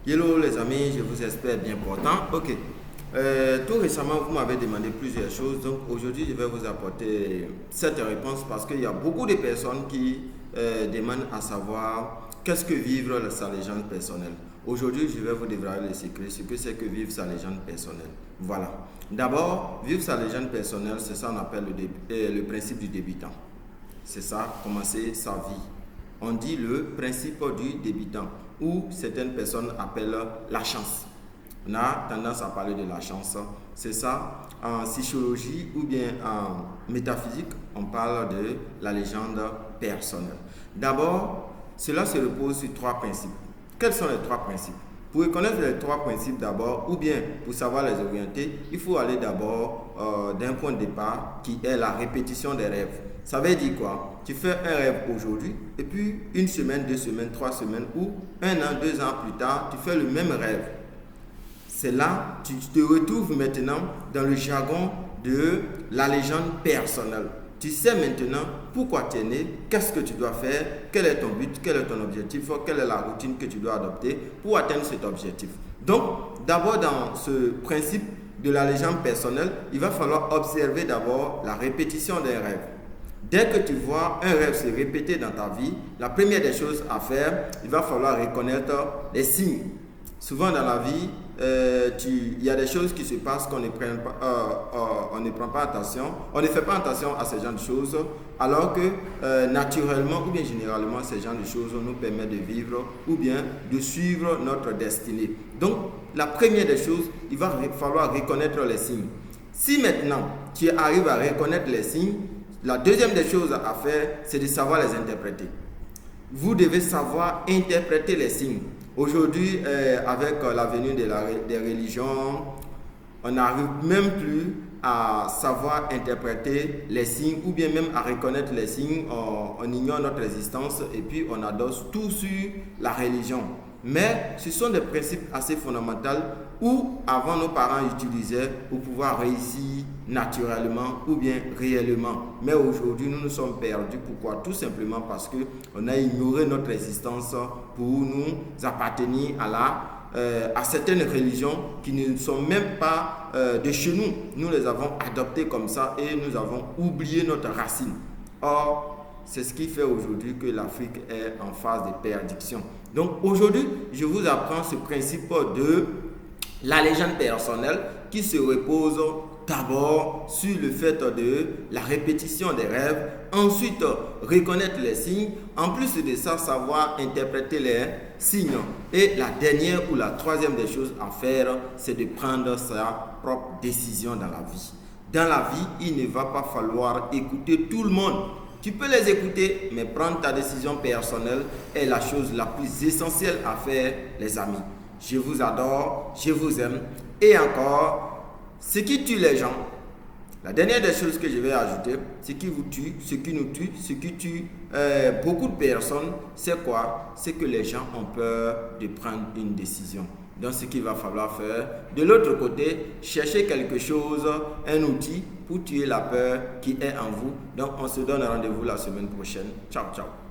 Hello les amis, je vous espère bien portant. Ok. Tout récemment, vous m'avez demandé plusieurs choses. Donc aujourd'hui, je vais vous apporter cette réponse parce qu'il y a beaucoup de personnes qui demandent à savoir qu'est-ce que vivre sa légende personnelle. Aujourd'hui, je vais vous dévoiler les secrets, ce que c'est que vivre sa légende personnelle. Voilà. D'abord, vivre sa légende personnelle, c'est ça qu'on appelle le principe du débutant. C'est ça, commencer sa vie. On dit le principe du débutant, ou certaines personnes appellent la chance. On a tendance à parler de la chance. C'est ça, en psychologie ou bien en métaphysique, on parle de la légende personnelle. D'abord, cela se repose sur trois principes. Quels sont les trois principes? Pour connaître les trois principes d'abord, ou bien pour savoir les orienter, il faut aller d'abord d'un point de départ qui est la répétition des rêves. Ça veut dire quoi? Tu fais un rêve aujourd'hui et puis une semaine, 2 semaines, 3 semaines ou 1 an, 2 ans plus tard, tu fais le même rêve. C'est là tu te retrouves maintenant dans le jargon de la légende personnelle. Tu sais maintenant pourquoi tu es né, qu'est-ce que tu dois faire, quel est ton but, quel est ton objectif, quelle est la routine que tu dois adopter pour atteindre cet objectif. Donc, d'abord dans ce principe de la légende personnelle, il va falloir observer d'abord la répétition des rêves. Dès que tu vois un rêve se répéter dans ta vie, la première des choses à faire, il va falloir reconnaître les signes. Souvent dans la vie, il y a des choses qui se passent qu'on ne prend pas attention, on ne fait pas attention à ce genre de choses, alors que naturellement ou bien généralement, ce genre de choses nous permettent de vivre ou bien de suivre notre destinée. Donc, la première des choses, il va falloir reconnaître les signes. Si maintenant tu arrives à reconnaître les signes, la deuxième des choses à faire, c'est de savoir les interpréter. Vous devez savoir interpréter les signes. Aujourd'hui, avec la venue des religions, on n'arrive même plus à savoir interpréter les signes ou bien même à reconnaître les signes. On ignore notre existence et puis on adosse tout sur la religion. Mais ce sont des principes assez fondamentaux où avant nos parents utilisaient pour pouvoir réussir naturellement ou bien réellement. Mais aujourd'hui, nous nous sommes perdus. Pourquoi? Tout simplement parce qu'on a ignoré notre existence pour nous appartenir à certaines religions qui ne sont même pas de chez nous. Nous les avons adoptées comme ça et nous avons oublié notre racine. Or, c'est ce qui fait aujourd'hui que l'Afrique est en phase de perdition. Donc aujourd'hui, je vous apprends ce principe de la légende personnelle qui se repose d'abord sur le fait de la répétition des rêves, ensuite reconnaître les signes, en plus de ça, savoir interpréter les signes. Et la dernière ou la troisième des choses à faire, c'est de prendre sa propre décision dans la vie. Dans la vie, il ne va pas falloir écouter tout le monde. Tu peux les écouter, mais prendre ta décision personnelle est la chose la plus essentielle à faire, les amis. Je vous adore, je vous aime. Et encore, ce qui tue les gens, la dernière des choses que je vais ajouter, ce qui vous tue, ce qui nous tue, ce qui tue beaucoup de personnes, c'est quoi? C'est que les gens ont peur de prendre une décision. Donc, ce qu'il va falloir faire, de l'autre côté, chercher quelque chose, un outil pour tuer la peur qui est en vous. Donc, on se donne rendez-vous la semaine prochaine. Ciao, ciao.